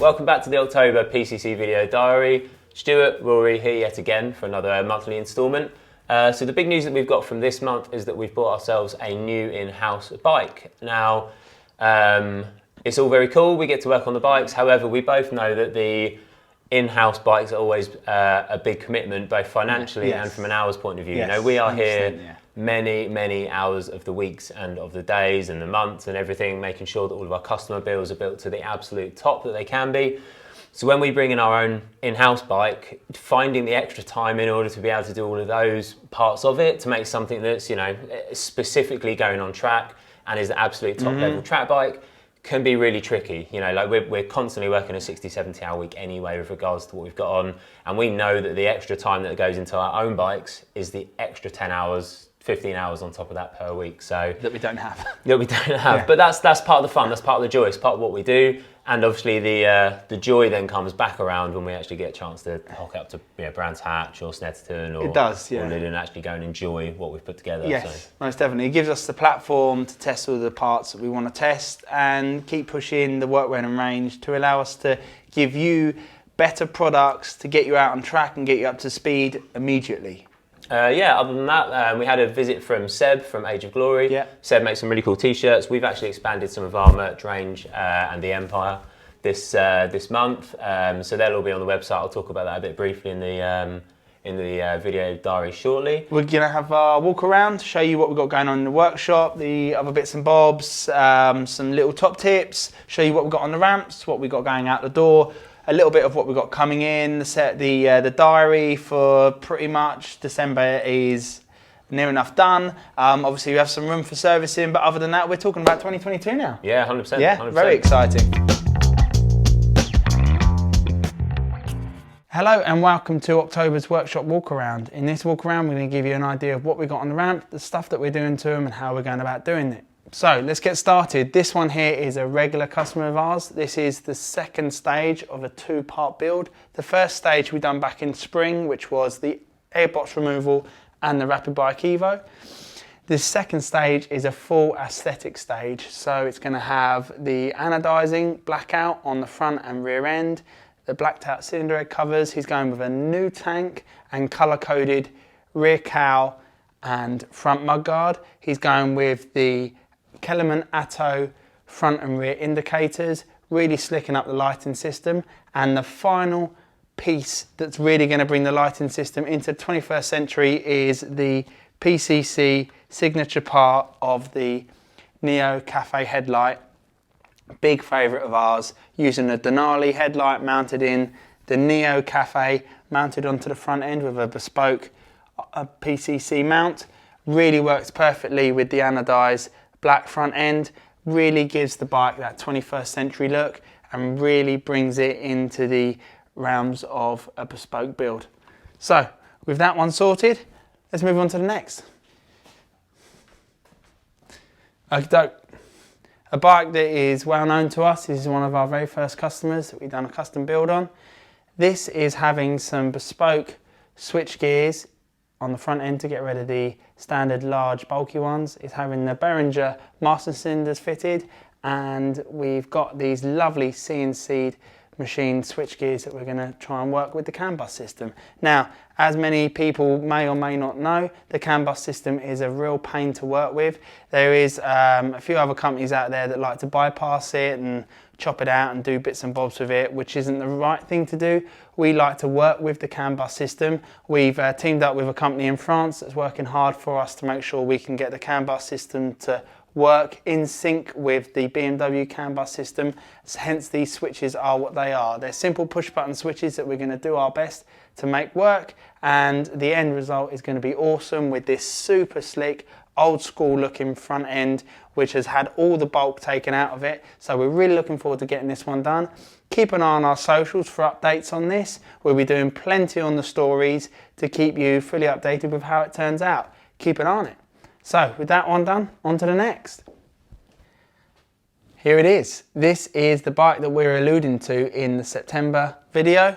Welcome back to the October PCC Video Diary. Stuart, Rory here yet again for another monthly instalment. So the big news that we've got from this month is that we've bought ourselves a new in-house bike. Now, it's all very cool, we get to work on the bikes, however we both know that the in-house bikes are always a big commitment, both financially and from an hours point of view. Yes, you know, we are here yeah. many hours of the weeks and of the days and the months and everything, making sure that all of our customer bills are built to the absolute top that they can be. So when we bring in our own in-house bike, finding the extra time in order to be able to do all of those parts of it to make something that's, you know, specifically going on track and is the absolute top level track bike can be really tricky. You know, like we're constantly working a 60-70 hour week anyway with regards to what we've got on, and we know that the extra time that goes into our own bikes is the extra 10 hours, 15 hours on top of that per week. So that we don't have. Yeah. But that's part of the fun, that's part of the joy, it's part of what we do. And obviously the joy then comes back around when we actually get a chance to hook up to Brands Hatch or Snetterton or Lydon and actually go and enjoy what we've put together. Yes, so. most definitely. It gives us the platform to test all the parts that we want to test and keep pushing the workwear and range to allow us to give you better products to get you out on track and get you up to speed immediately. Other than that, we had a visit from Seb from Age of Glory. Yeah. Seb makes some really cool t-shirts. We've actually expanded some of our merch range and the Empire this month. So they'll all be on the website. I'll talk about that a bit briefly in the video diary shortly. We're going to have a walk around, show you what we've got going on in the workshop, the other bits and bobs, some little top tips, show you what we've got on the ramps, what we've got going out the door, a little bit of what we've got coming in, the diary for pretty much December is near enough done. Obviously we have some room for servicing, but other than that, we're talking about 2022 now. Yeah, 100%. Yeah, 100%. Very exciting. Hello and welcome to October's workshop walk around. In this walk around, we're going to give you an idea of what we've got on the ramp, the stuff that we're doing to them and how we're going about doing it. So let's get started. This one here is a regular customer of ours. This is the second stage of a two-part build. The first stage we done back in spring, which was the airbox removal and the Rapid Bike Evo. This second stage is a full aesthetic stage. So it's going to have the anodizing blackout on the front and rear end, the blacked out cylinder head covers. He's going with a new tank and color-coded rear cowl and front mudguard. He's going with the Kellerman Atto front and rear indicators, really slicking up the lighting system. And the final piece that's really going to bring the lighting system into the 21st century is the PCC signature part of the Neo Cafe headlight. Big favourite of ours, using a Denali headlight mounted in the Neo Cafe, mounted onto the front end with a bespoke PCC mount. Really works perfectly with the anodized black front end, really gives the bike that 21st century look and really brings it into the realms of a bespoke build. So with that one sorted, let's move on to the next. A bike that is well known to us. This is one of our very first customers that we've done a custom build on. This is having some bespoke switch gears on the front end to get rid of the standard large bulky ones. It's having the Behringer master cylinders fitted, and we've got these lovely CNC machine switch gears that we're going to try and work with the CAN bus system. Now, as many people may or may not know, the CAN bus system is a real pain to work with. There is a few other companies out there that like to bypass it and chop it out and do bits and bobs with it, which isn't the right thing to do. We like to work with the CAN bus system. We've teamed up with a company in France that's working hard for us to make sure we can get the CAN bus system to work in sync with the BMW CAN bus system. Hence these switches are what they are. They're simple push button switches that we're going to do our best to make work, and the end result is going to be awesome with this super slick old school looking front end which has had all the bulk taken out of it. So we're really looking forward to getting this one done. Keep an eye on our socials for updates on this. We'll be doing plenty on the stories to keep you fully updated with how it turns out. Keep an eye on it. So with that one done, on to the next. Here it is. This is the bike that we're alluding to in the September video.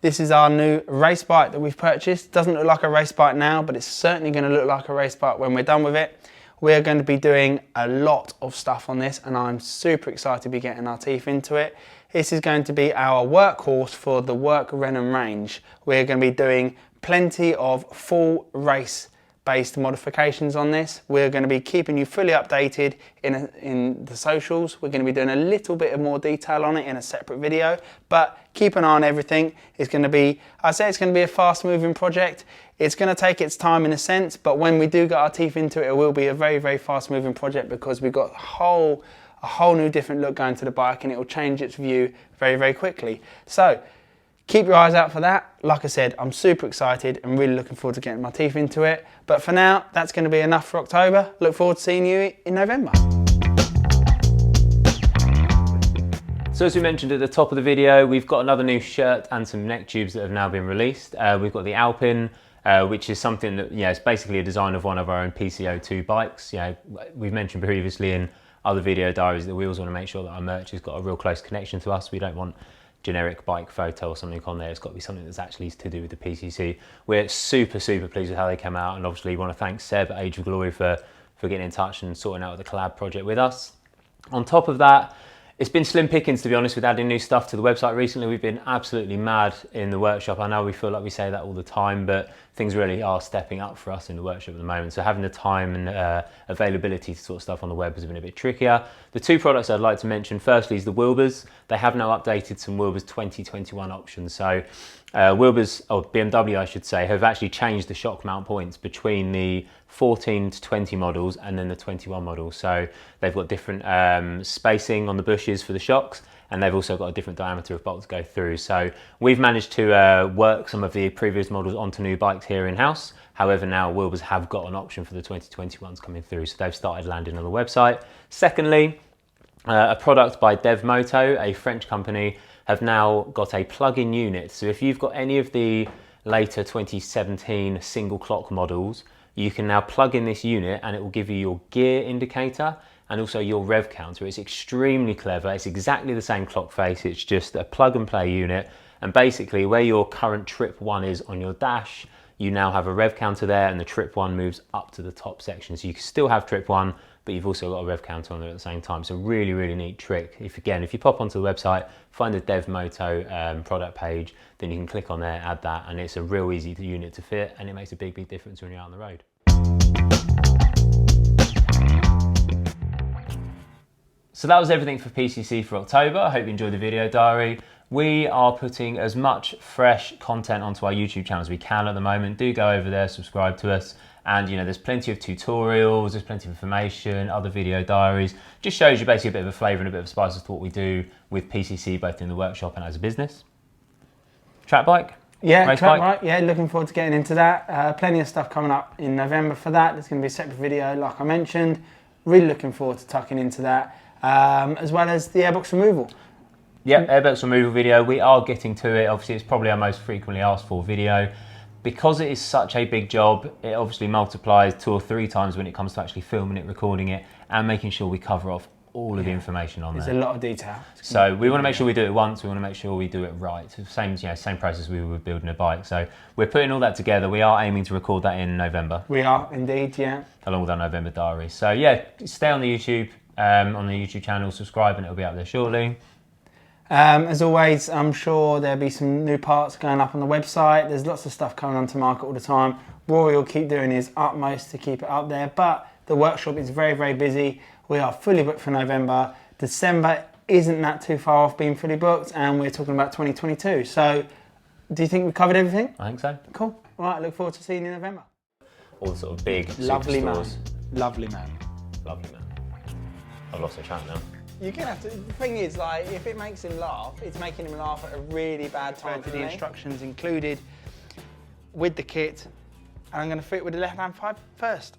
This is our new race bike that we've purchased. Doesn't look like a race bike now, but it's certainly going to look like a race bike when we're done with it. We're going to be doing a lot of stuff on this, and I'm super excited to be getting our teeth into it. This is going to be our workhorse for the work Renault range. We're going to be doing plenty of full race based modifications on this. We're going to be keeping you fully updated in the socials. We're going to be doing a little bit of more detail on it in a separate video, but keep an eye on everything. It's going to be, I say it's going to be a fast moving project. It's going to take its time in a sense, but when we do get our teeth into it, it will be a very, very fast moving project because we've got a whole new different look going to the bike, and it will change its view very, very quickly. So keep your eyes out for that. Like I said, I'm super excited and really looking forward to getting my teeth into it. But for now, that's going to be enough for October. Look forward to seeing you in November. So as we mentioned at the top of the video, we've got another new shirt and some neck tubes that have now been released. We've got the Alpine, which is something that, it's basically a design of one of our own PCO2 bikes. We've mentioned previously in other video diaries that we always want to make sure that our merch has got a real close connection to us. We don't want generic bike photo or something on there. It's got to be something that's actually to do with the PCC. We're super pleased with how they came out, and obviously want to thank Seb at Age of Glory for getting in touch and sorting out the collab project with us. On top of that, it's been slim pickings, to be honest, with adding new stuff to the website recently. We've been absolutely mad in the workshop. I know we feel like we say that all the time, but things really are stepping up for us in the workshop at the moment. So having the time and availability to sort stuff on the web has been a bit trickier. The two products I'd like to mention, firstly, is the Wilburs. They have now updated some Wilburs 2021 options. So Wilburs, or BMW I should say, have actually changed the shock mount points between the 14 to 20 models and then the 21 models. So they've got different spacing on the bushes for the shocks, and they've also got a different diameter of bolt to go through. So we've managed to work some of the previous models onto new bikes here in-house. However, now Wilburs have got an option for the 2021s coming through, so they've started landing on the website. Secondly, a product by DEVmoto, a French company, have now got a plug-in unit. So if you've got any of the later 2017 single clock models, you can now plug in this unit and it will give you your gear indicator and also your rev counter. It's extremely clever. It's exactly the same clock face. It's just a plug and play unit. And basically where your current trip 1 is on your dash, you now have a rev counter there, and the trip 1 moves up to the top section. So you can still have trip 1, but you've also got a rev counter on there at the same time. It's a really neat trick. If you pop onto the website, find the DEVmoto product page, then you can click on there, add that, and it's a real easy unit to fit, and it makes a big difference when you're out on the road. So that was everything for PCC for October. I hope you enjoyed the video diary. We are putting as much fresh content onto our YouTube channel as we can at the moment. Do go over there, subscribe to us. And there's plenty of tutorials, there's plenty of information, other video diaries. Just shows you basically a bit of a flavour and a bit of a spice as to what we do with PCC, both in the workshop and as a business. Track bike? Yeah, race track bike? bike. Yeah, looking forward to getting into that. Plenty of stuff coming up in November for that. There's going to be a separate video, like I mentioned. Really looking forward to tucking into that, as well as the airbox removal. Yeah, airbox removal video. We are getting to it. Obviously, it's probably our most frequently asked for video. Because it is such a big job, it obviously multiplies 2 or 3 times when it comes to actually filming it, recording it, and making sure we cover off all of the information on there. There's a lot of detail. So we want to make sure we do it once. We want to make sure we do it right. Same process we were building a bike. So we're putting all that together. We are aiming to record that in November. We are indeed, yeah. Along with our November diary. So yeah, stay on the YouTube channel, subscribe, and it'll be up there shortly. As always, I'm sure there'll be some new parts going up on the website. There's lots of stuff coming onto market all the time. Rory will keep doing his utmost to keep it up there, but the workshop is very busy. We are fully booked for November. December isn't that too far off being fully booked, and we're talking about 2022. So, do you think we've covered everything? I think so. Cool. All right, look forward to seeing you in November. All the sort of big Lovely man. superstores. Lovely man. Lovely man. I've lost the track now. You're gonna have to. The thing is, like, if it makes him laugh, it's making him laugh at a really bad time. The instructions included with the kit, and I'm gonna fit with the left-hand 5 first.